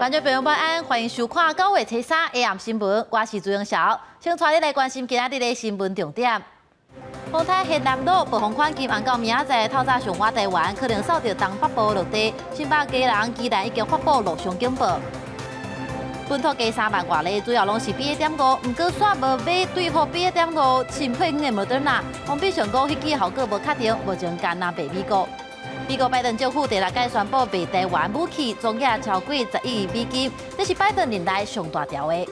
观众朋友晚安，欢迎收看9月3 AM 新闻，我是朱永晓，先带你来关心今仔日的新闻重点。丰台县南路暴风圈今晚到明仔载透早上挖台湾，可能扫到东北部落地，新北家人依然已经发布陆上警报。本土加3万外例，主要拢是 BA.5，不过煞无买对付 BA.5新配方的莫德纳，封闭上高迄剂效果无确定，目前艰难被美国。美国拜登政府第6届宣布为台湾武器总额超过10亿美金，这是拜登年来上大条的。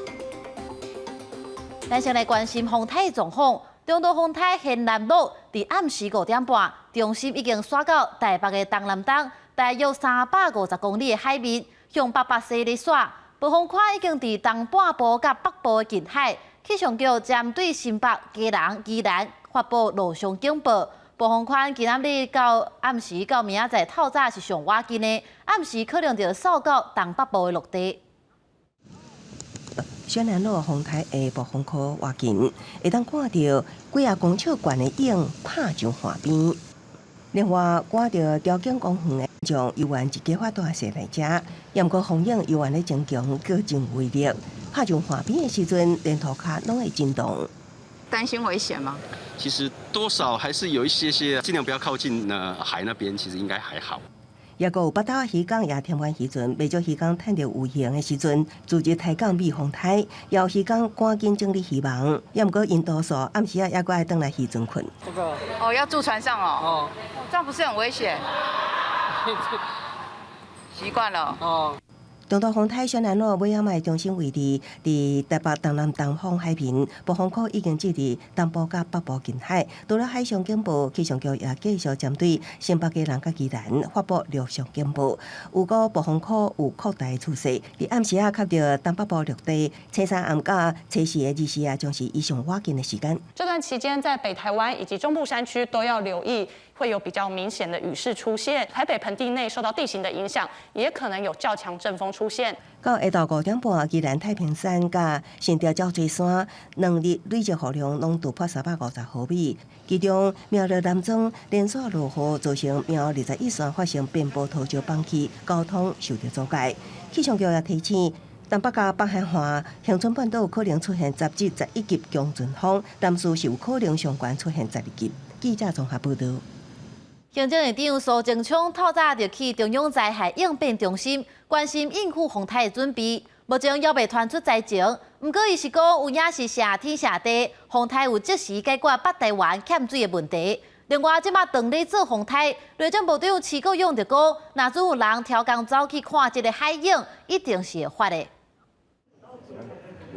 咱先来关心丰台状况，中岛丰台县南路伫暗时5点半，中心已经刷到台北的东南东，大约350公里的海面，向北北西咧刷。暴风圈已经伫东半部甲北部的近海，气象局针对新北、基隆、宜兰发布陆上警报。暴风圈今仔日到暗时到明仔载透早是上瓦近的，暗时可能就扫到东北部的陆地。宣南路丰台的暴风圈瓦近，会当看到几啊公尺悬的影拍上岸边。另外，赶到条景公园的将游玩一家发大势来遮，也毋过风影游玩的增强，各种威力。拍上岸边的时阵，连涂骹拢会震动。担心危险吗？其实多少还是有一些，尽量不要靠近海那边，其实应该还好。也有北岛渔港也添完渔船，未少渔港趁到有形的时阵，组织抬港避风台，要渔港赶紧整理渔网。也毋过因多数暗时也阁爱倒来渔船困。这个哦，要住船上哦。哦，这样不是很危险？习惯了。哦。中岛丰台宣南路尾仔麦中心位置，伫台北东南东方海平，暴风圈已经至伫东部甲北部近海。除了海上警报，气象局也继续针对新北基隆甲宜兰发布陆上警报。有个暴风圈有扩大的趋势，伫暗时卡到东北部陆地，初3暗到初4的日时将是以上瓦近的时间。这段期间，在北台湾以及中部山区都要留意。会有比较明显的雨势出现，台北盆地内受到地形的影响，也可能有较强阵风出现。到下昼5点半，宜兰太平山甲新潮鸟水山2日累积雨量拢突破350毫米，其中苗栗南庄连续落雨，造成苗栗21线发生遍布土石崩起，交通受到阻碍。气象局也提醒。东北甲北海岸、恒春半岛有可能出现10至11级强阵风，南势是有可能上悬出现12级。记者综合报道。行政院长苏贞昌透早就去中央灾害应变中心，关心应付风台的准备。目前还未传出灾情，不过伊是讲有影是谢天谢地，风台有即时解决北台湾欠水的问题。另外，即马当咧做风台，内政部长齐国勇就讲，若总有人超工走去看这个海影，一定是会发的。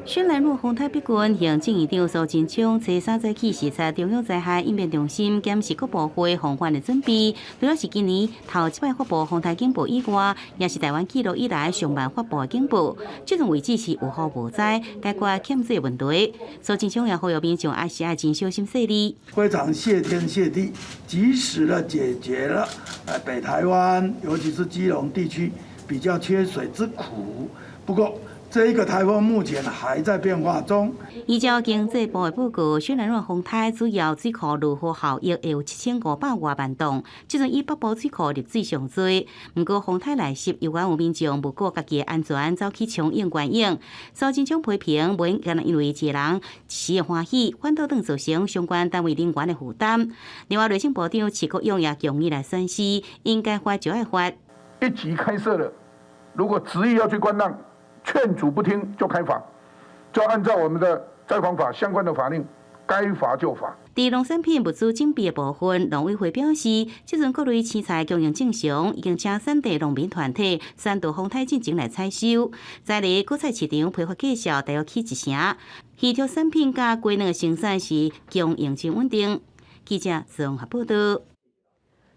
宣南路丰台碧群行政院长苏贞昌初3早起视察中央灾害应变中心，检视各部会防范的准备。除了是今年头一摆发布风台警报以外，也是台湾记录以来上万发布的警报。这种位置是有雨无灾，解决欠水的问题。苏贞昌也呼吁民众爱是爱真小心细腻。非常谢天谢地，及时的解决了北台湾，尤其是基隆地区比较缺水之苦。不过，这一个台风目前还在变化中。依照经济部的报告，宣南路丰台主要水库入河效益会有7500多万吨，这阵以北部水库入水上多。不过丰台内湿，有关有民众不顾家己的安全，走去冲应管用。苏贞昌批评，不应因为一个人一时的欢喜，反倒当造成相关单位人员的负担。另外，内政部长齐国勇也强烈来宣示，应该发就要发。一级开设了，如果执意要去关档。劝阻不听就开罚，就按照我们的灾防法相关的法令，该罚就罚。在农产品物资准备的部分，农委会表示，这阵各类青菜供应正常，已经请产地农民团体3度丰台进前来采收。在咧果菜市场批发介绍大约起1成，鱼肉产品甲鸡卵的生产是供应真稳定。记者综合报道。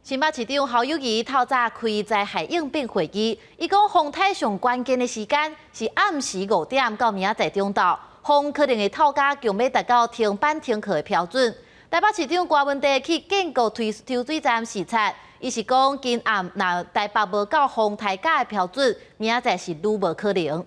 新北市长侯友宜透早开灾害应变会议，伊讲风台上关键的时间是暗时5点到明仔载中昼，风可能会透早强要达到停班停课的标准。台北市长郭文地去建国抽水站视察，伊是讲今暗若台北无到风台价的标准，明仔载是愈无可能。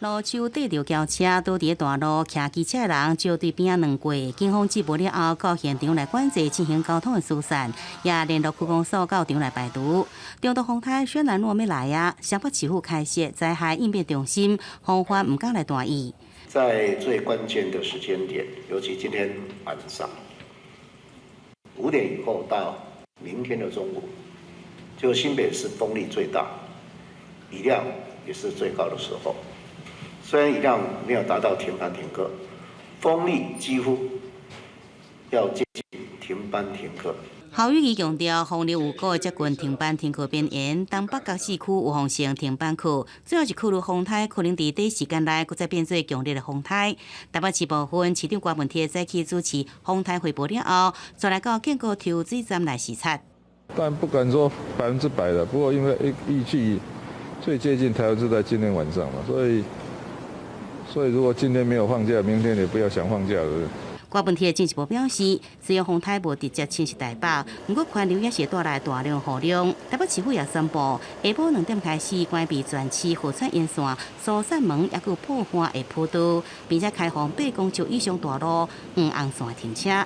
路手缀着轿车，倒伫大路骑机车的人就对边仔乱过。警方接报了后，到现场来管制，进行交通的疏散，也联络区公所到场来排毒。中度风台虽然若要来啊，台北市府开设灾害应变中心，防范唔敢来大意。在最关键的时间点，尤其今天晚上5点以后到明天的中午，就新北市风力最大，雨量也是最高的时候。虽然雨量没有达到停班停课，风力几乎要接近停班停课。侯友宜强调，风力有过接近停班停课边缘，东北角市区有风性停班课，最后一考虑风台可能伫短时间内，再变做强烈的风台。台北市部分市长郭文铁早起主持风台汇报了后，再来到建国抽水站来视察。但不敢说100%的，不过因为预计最接近台湾是在今天晚上嘛，所以如果今天没有放假，明天也不要想放假了。郭文铁进一步表示，虽然风台无直接侵袭台北，不过环流也是带来大量雨量。台北市府也宣布，下晡2点开始关闭全市火车沿线、疏散门，也有破坏的坡道，并且开放8公尺以上大路红线停车。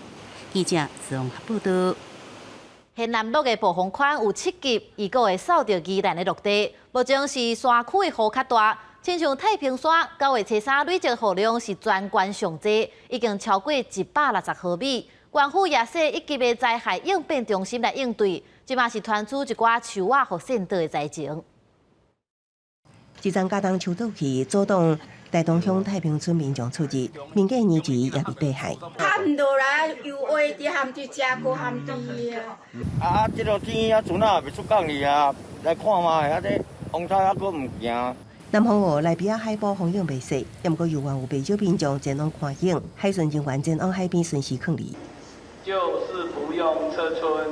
记者综合报道。现南路的暴风圈有7级，预估会扫到宜兰的陆地。目前是山区的雨较大。亲像太平山9月初3累积雨量是全县上济，已经超过160毫米。县府也设1级的灾害应变中心来应对，即嘛是传出一寡树仔和线倒的灾情。一张家当树倒去，阻挡台东乡太平村民众出入，民间年纪也被迫害。下唔到来，又话伫含伫食过含伫啊！这落天啊，船啊袂出港去啊，来看嘛，啊这风台啊，佫唔行。南方河内边海保风影未细，也毋过有望有不少民众前往看景，海巡人员前往海边顺时控离。就是不用车村，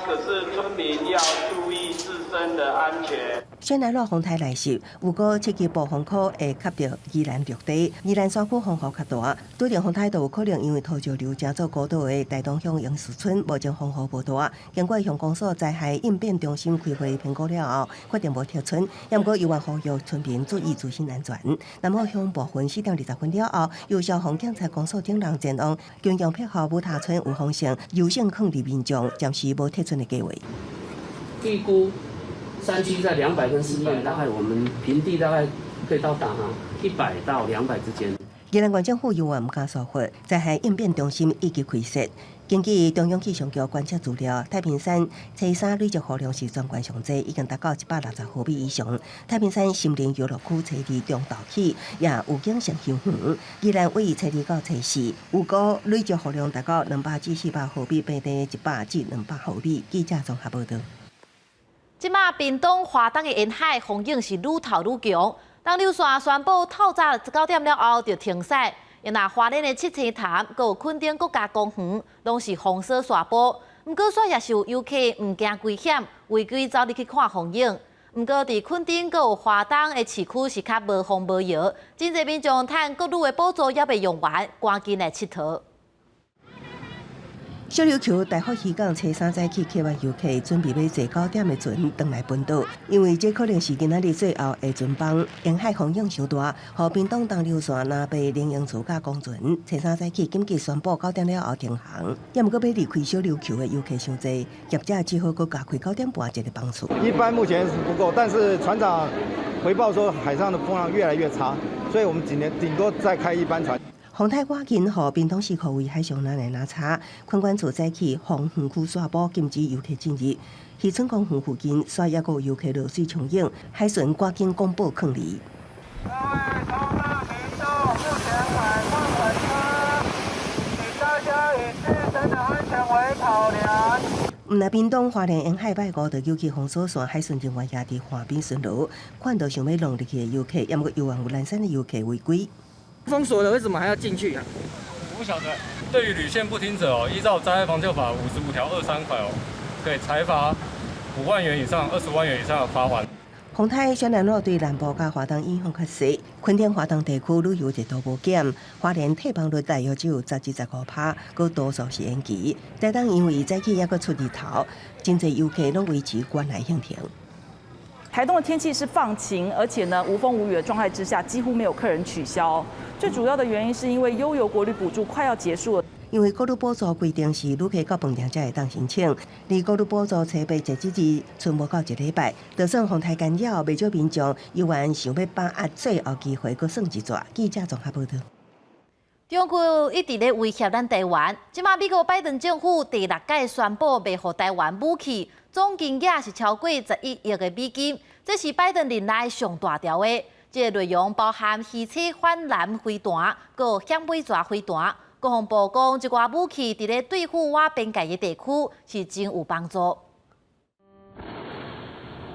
可是村民要注意自身的安全。虽然风台来袭，有个7级暴风圈会卡到宜兰陆地，宜兰山区风雨较大，对着风台都有可能因为土石流正做高度的台东乡杨树村，目前风雨无大。经过乡公所灾害应变中心开会评估了后，决定无撤村，也毋过有望呼吁村民注意自身安全。南澳乡部分4点20分了后，由消防警察公所等人前往，经常配合武塔村有风险优先抗力民众，暂时无撤村的计划。预估山区在200跟400，大概我们平地大概可以到达100到200之间。宜兰县政府又唔敢疏忽，灾害应变中心已经开设。根据中央气象局观测资料，太平山初3累积雨量是全县上济，已经达到160毫米以上。太平山森林游乐区初2中昼起也有景上休园。宜兰位于初2到初4，有估累积雨量达到200至400毫米，平地100至200毫米。记者综合报道。即马屏东花东的沿海风景是愈透愈强。当流线宣布透早9点了后就停驶，因那花莲的七星潭、佮有垦丁国家公园，拢是封锁线布。毋过煞也是有游客毋惊危险，违规走入去看风景。毋过伫垦丁佮有花东的市区是较无风无摇，真侪民众趁各路的补助也未用完，赶紧来佚佗。小琉球大福渔港初3早起客完游客准备要坐9点的船返来本岛，因为这可能是今仔日最后的船帮。沿海风影伤大，和屏东东流线南北联营自驾公船初3早起紧急宣布9点了后停航。也毋过要离开小琉球的游客伤济，业者只好佮加开9点半这个班次。一般目前是不够，但是船长回报说海上的风浪越来越差，所以我们今年顶多再开1班船。风台赶紧和屏东市khu位海上南来拿查，垦管处早起防园区刷布禁止游客进入。渔村公园附近煞也有游客落水冲泳，海巡赶紧公布抗离。各位同乐民众，目前海上本车，请大家以自身的安全为考量。毋但屏东花莲沿海拜五就尤其封锁线，海巡人员也伫岸边巡逻，看到想要弄入去的游客，也毋过有望有南山的游客违规。封锁了，为什么还要进去啊？我不晓得。对于屡陷不听者依照灾害防救法55条23款可以裁罚5万元以上20万元以上的罚款。风台虽然路对南部甲花东影响较细，垦丁花东地区旅游热度无减，花莲退房率大约只有10至15%，佮多数是延期。台东因为早起还佮出日头，真侪游客拢维持关内行程。台东的天气是放晴，而且呢无风无雨的状态之下，几乎没有客人取消。最主要的原因是因为悠游国旅补助快要结束了。因为国旅补助规定是旅客到饭店才会当申请，而国旅补助初备截止日剩无到1礼拜，就算风台干扰，未少民众依然想要把握最后机会，搁算一逝。记者综合报道。中国一直咧威胁咱台湾，即马美国拜登政府第6届宣布卖予台湾武器，总金额是超过11亿的美金，这是拜登任内上大条的。这个内容包含鱼翅反蓝飞弹，搁响尾蛇飞弹。国防部讲，这寡武器伫咧对付我边界的地区是真有帮助。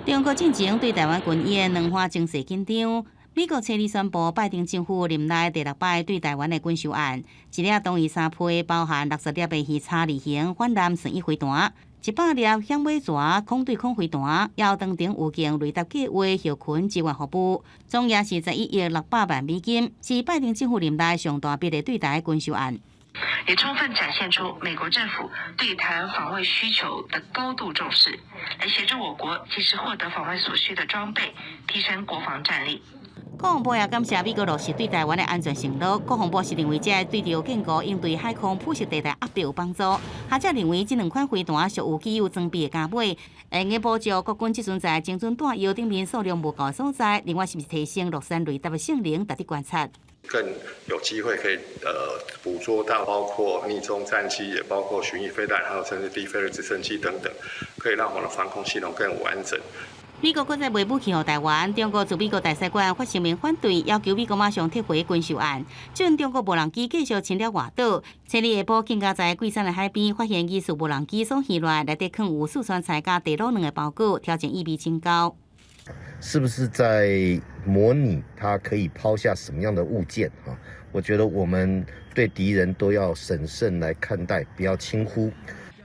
中国进前对台湾军演两方情势紧张。美国初二宣布，拜登政府任内第6摆对台湾的军售案，一粒东移3批，包含60粒的鱼叉2型反蓝旋翼飞弹，100粒响尾蛇空对空飞弹，遥长顶有经雷达计划后群支援服务，总额是11亿600万美金，是拜登政府任内上大笔的对台军售案。也充分展现出美国政府对台湾防卫需求的高度重视，来协助我国及时获得防卫所需的装备，提升国防战力。国防部也感谢美国落实对台湾的安全承诺。国防部是认为这对着建构应对海空铺设地带压力有帮助。学者认为这2款飞弹属有具有装备的加倍，会用补助国军即阵在精准弹药顶面数量无够的所在。另外是不是提升陆山雷达的性能，值得观察。更有机会可以捕捉到包括逆中战机，也包括巡弋飞弹，还有甚至低飞的直升机等等，可以让我们的防空系统更完整。美国搁再卖武器予台湾，中国驻美国大使馆发声明反对，要求美国马上撤回军售案。即阵中国无人机继续侵略外岛，星期下晡更加在桂山的海边发现疑似无人机送下来，内底藏有四川菜加地卤卵的包裹，条件意味真高。是不是在模拟它可以抛下什么样的物件啊？我觉得我们对敌人都要审慎来看待，不要轻忽。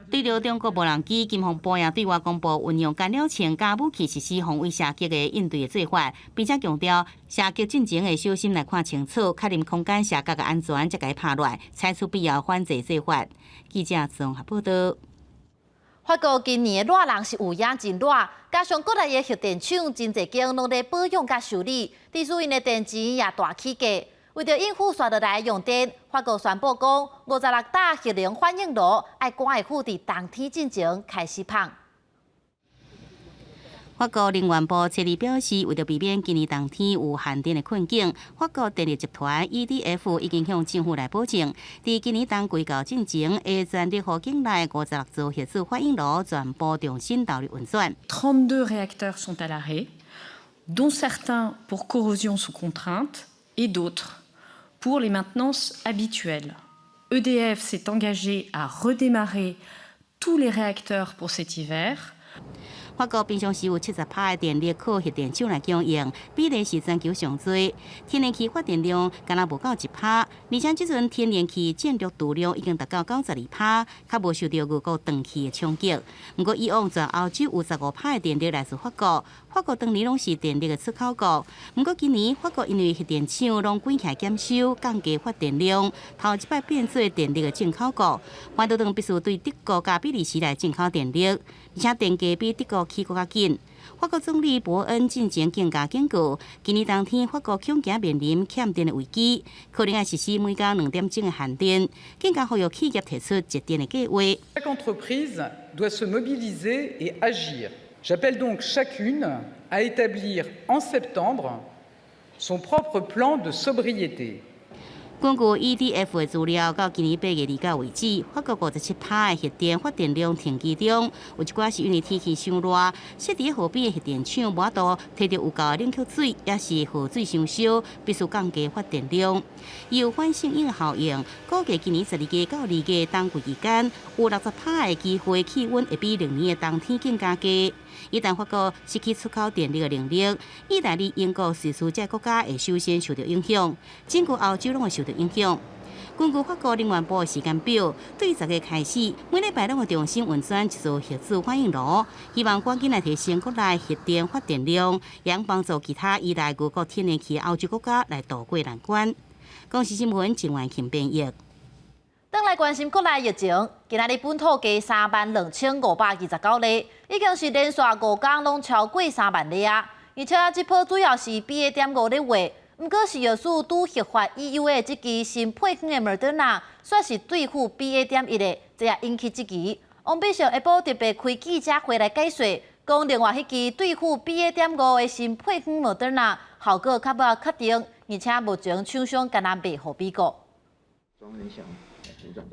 对着中国无人机，金防部也对外公布运用干扰枪加武器实施防卫射击的应对的做法，并且强调射击进前的小心来看清楚，确认空间射击的安全，才该拍落，采取必要反制做法。记者综合报道。法国今年的热浪是有影真热，加上国内的核电厂真侪间拢在保养甲修理，导致因的电钱也大起价。为着应付刷落来的用电，法国宣布讲56大核能反应炉要赶会赴伫冬天进前开始放。法国能源部初二表示，为着避免今年冬天有限电的困境，法国电力集团 EDF 已经向政府来保证，伫今年冬季到进前，会全力予境内56座核子反应炉全部重新投入运转。32 réacteurs sont à l'arrêt, dont certains pour corrosion sous contrainte et d'autres pour les maintenances habituelles. EDF s'est engagé à redémarrer tous les réacteurs pour cet hiver. 法国平常时有70%的电力靠核电厂来供应，比例是全球上最。天然气发电量敢若无到1%，而且即阵天然气建筑度量已经达到92%，较无受到俄国断气的冲击。不过，以往全欧洲有15%的电力来自法国，法国当年拢是电力的出口国。不过今年法国因为核电厂拢关起来减收，降低发电量，头一摆变做电力的进口国。反倒当必须对德国加比利时来进口电力，而且电价比德国起搁较紧。法国总理伯恩进前更加警告，今年冬天法国恐惊面临欠电的危机，可能要实施每天2点钟的限电，更加呼吁企业提出节电的计划。Chaque entreprise doit se mobiliser et agir. J'appelle donc chacune à établir en septembre son propre plan de sobriété. 根据 EDF 的资料，到今年8月2日为止，法国57%的核电发电量停机中，有一寡是因为天气伤热，设伫河边的核电厂无法度摕到有够冷却水，也是河水伤少，必须降低发电量。伊有反省应效应，估计今年12月到2月冬季期间，有60%的机会气温会比历年的冬天更加低。一旦法国失去出口电力的能力，意大利、英国、瑞士这国家会首先受到影响，整个欧洲拢会受到影响。根据法国能源部的时间表，对10月开始，每礼拜拢会重新运转一座核子反应炉，希望赶紧来提升国内核电发电量，也帮助其他依赖俄国天然气的欧洲国家来渡过难关。公视新闻郑婉琴编译。转来关心国内疫情，今仔日本土加32529例，已经是连续5天拢超过3万例啊！而且这波主要是 BA.5 咧话，不过是药署拄核发 EUA 这支新配方的 Moderna， 算是对付 BA.1的，这也引起质疑。王必胜下晡特别开记者会来解说，讲另外迄支对付 BA.5的新配方 Moderna 效果较无确定，而且目前厂商敢若卖予美国。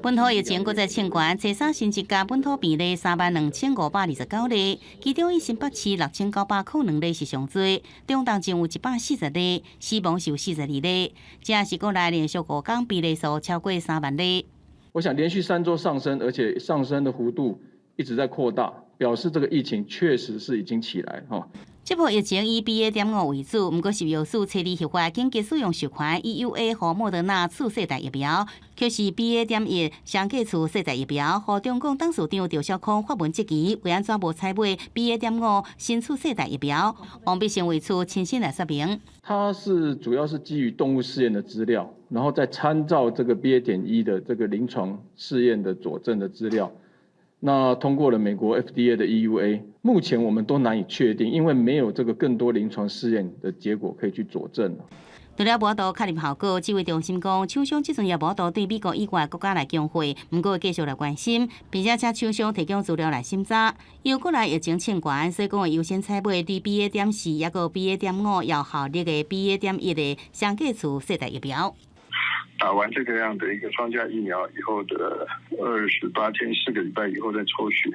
本土疫情搁再清悬，初三新一家本土病例32529例，其中以新北市6902例是上多，中当前有140例，死亡是有42例，这是国内连续5天病例数超过3万例。我想连续3周上升，而且上升的幅度一直在扩大，表示这个疫情确实是已经起来哈。这波疫情以 BA.5 为主，不过是药署初二核发紧急使用授权 EUA 和莫德纳次世代疫苗，却是 BA.1双价次世代疫苗，和中共董事长赵少康发文质疑，为安怎无采买 BA.5新次世代疫苗？王必胜为处亲身来说明，它是主要是基于动物试验的资料，然后再参照这个 BA.1的这个临床试验的佐证的资料。那通过了美国 FDA 的 EUA， 目前我们都难以确定，因为没有这个更多临床试验的结果可以去佐证。除了无度确认效果，指挥中心讲，厂商即阵也无度对美国以外国家来供货，不过继续来关心，并且请厂商提供资料来审查。因为国内疫情清悬，所以讲会优先采买对 BA.4也个 BA.5有效力的 BA.1的双价次世代疫苗。打完这个样的一个双价疫苗以后的28天4个礼拜以后再抽血，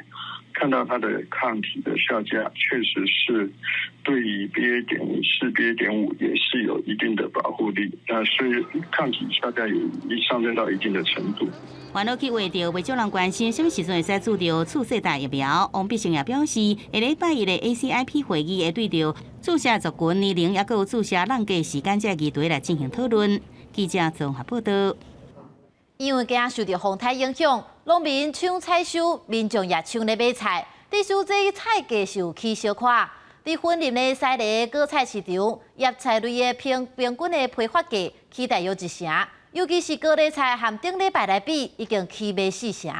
看到它的抗体的下降，确实是对于 BA.4、BA.5也是有一定的保护力。那所以抗体下降也上升到一定的程度。原来去话到，未少人关心什么时阵会使注到次世代疫苗。王必胜也表示，下礼拜一的 ACIP 会议会对着注射族群年龄，也有注射浪价时间这议题来进行讨论。记者综合报道。因为惊受到风台影响，农民抢采收，民众也抢咧买菜，伫收这菜价是有起小可。伫婚林的西丽果菜市场，叶菜类的平均的批发价起大约1成，尤其是高丽菜和顶礼拜来比，已经起卖4成。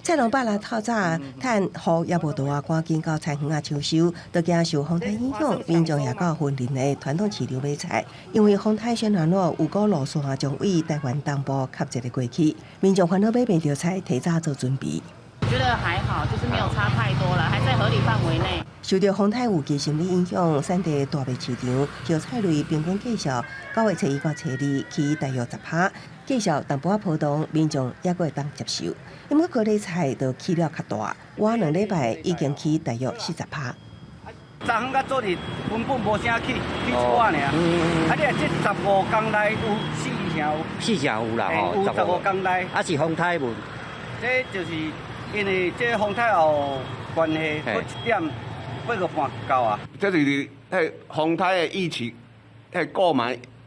菜农百来透早趁雨也无大，赶紧到菜园抢收，都惊受风台影响，民众也到婚林的传统市场买菜。因为风台宣传路有股路线将为台湾东部吸一个过去，民众烦恼买袂到菜，提早做准备。我觉得还好，就是没有差太多了，还在合理范围内。受到风台雨季心理影响，产地大卖市场韭菜类平均价格9月初1到初2起大约10%，价格淡薄仔波动，民众也会当接受。因为高丽菜就起了较大，我2礼拜已经起大约40%。昨昏到昨日根本无啥起1万尔。啊，你这15天内有4成，4成有啦吼，有15天内。啊是风台无？这就是因为这风台有关系，过1点8个半到啊。这就是迄风台的疫情，迄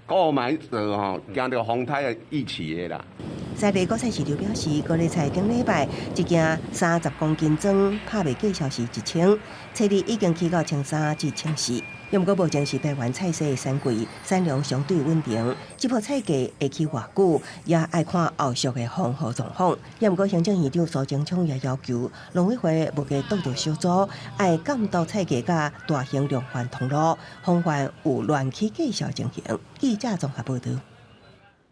购买者吼，惊到风台的疫情的啦。西丽果菜市场表示，高丽菜顶礼拜一件30公斤装拍卖价销是1000，初2已经起到1300至1400。也毋过目前是台湾菜色的产季，产量相对稳定。这波菜价会起偌久，也爱看后续的风雨状况。也毋过行政院长苏贞昌也要求农委会目前督导小组爱监督菜价甲大型量贩通路，防范有乱起价销情形。记者综合报道。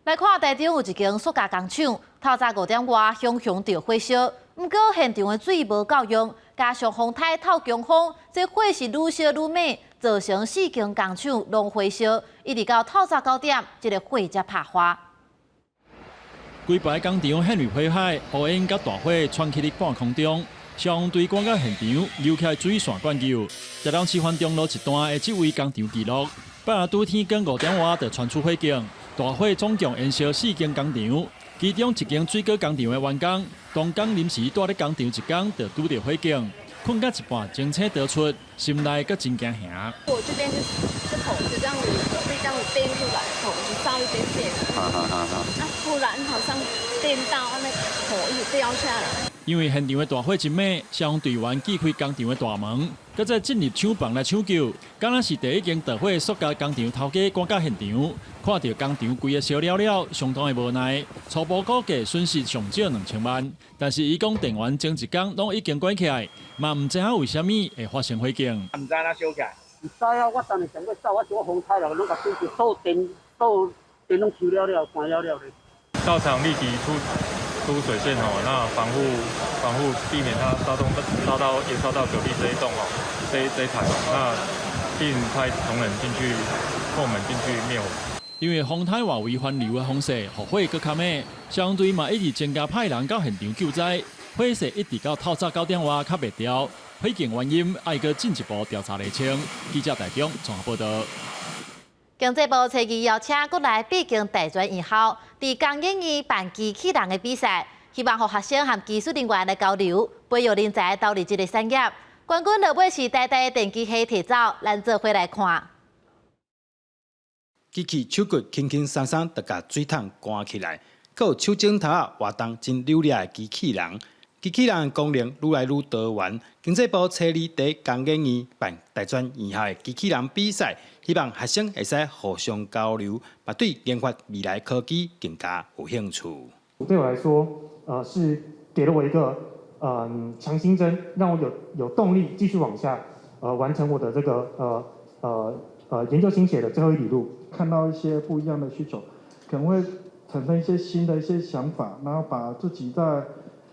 来看台中有一间塑胶工厂，透早5点外熊熊着火烧，不过现场的水无够用，加上风台透强风，这火是愈烧愈猛，造成4间工厂拢火烧，一直到透早9点，这个火才拍花。规排工厂陷入火海，乌烟甲大火窜起伫半空中，消防队赶到现场，扭起水线灌救。台中市环中路一段的这位工厂记录，本来拄天光5点外就传出火警。大火总共燃烧4间工厂，其中1间水果工厂的员工，当工临时住咧工厂1天，就拄到火警，困到一半精彩得出，心内阁真惊吓。我这边是头子这样子，被这样子电出来，头子烧一点点。那突然好像电到，那个头一直掉下来。因为现场的大火真猛，消防队员击开工厂的大门，搁再进入厂房来抢救。敢若是第一间大火塑胶工厂头家赶到现场，看到工厂规个烧了了，相当的无奈。初步估计损失上少2000万，但是伊讲电源前一天拢已经关起来，嘛唔知影为虾米会发生火警。唔知哪烧起来？唔知啊，我当时想要走，我想风太了，拢把电所电拢收了，关了咧。到场立即出水线那防护避免它烧到隔壁这一栋这一台那并派同仁进去后门进去灭火。因为风台外围环流的风势，火更较猛，消防队嘛一直增加派人到现场救灾，火势一直到透早9点外较袂掉，火警原因爱搁进一步调查厘清。记者台中综合报道。经济部初二邀请国内北京大专院校伫工研院办机器人的比赛，希望让学生和技术人员来交流，培育人才投入这个产业。冠军落尾是台大的电机系提走，咱做伙来看。机器手骨轻轻松松就把水桶关起来，还有手指头啊活动真流利的机器人。机器人的功能愈来愈多元。经济部初二在工研院办大专院校的机器人比赛，希望学生会使互相交流，也对研发未来科技更加有兴趣。对我来说，是给了我一个强心针，让我有动力继续往下完成我的这个研究心血的最后一里路。看到一些不一样的需求，可能会产生一些新的一些想法，然后把自己在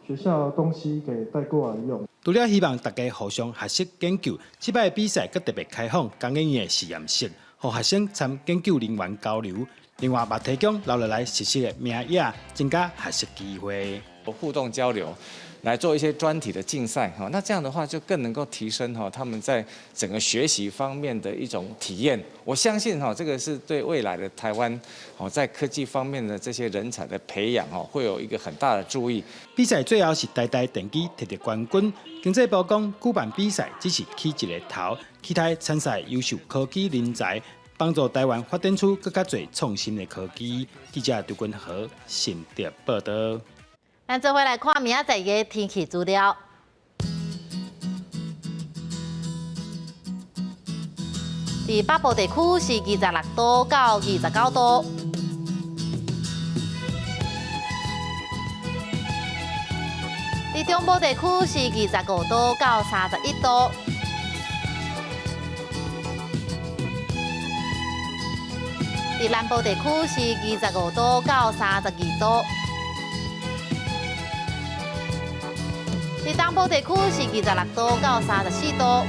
学校的东西给带过来用。除了希望大家互相学习研究，这摆的比赛佫特别开放工研院的实验室，让学生参研究人员交流。另外，也提供留落来实习的名额，增加学习机会。互动交流，来做一些专题的竞赛哈，那这样的话就更能够提升他们在整个学习方面的一种体验。我相信这个是对未来的台湾在科技方面的这些人才的培养会有一个很大的注意。比赛最后是台大电机摕到冠军。经济部讲，举办比赛只是起一个头，期待参赛优秀科技人才，帮助台湾发展出更加多创新的科技。记者刘君和新竹报道。咱做伙来看明仔载的天气资料。伫北部地区是26度到29度，伫中部地区是25度到31度，伫南部地区是25度到32度。伫东部地区是26度到34度，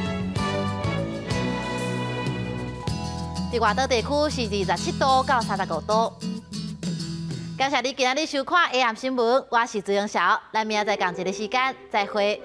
伫外岛地区是27度到35度。感谢你今日收看 AM 新闻，我是朱永晓，咱明仔载同一个时间再会。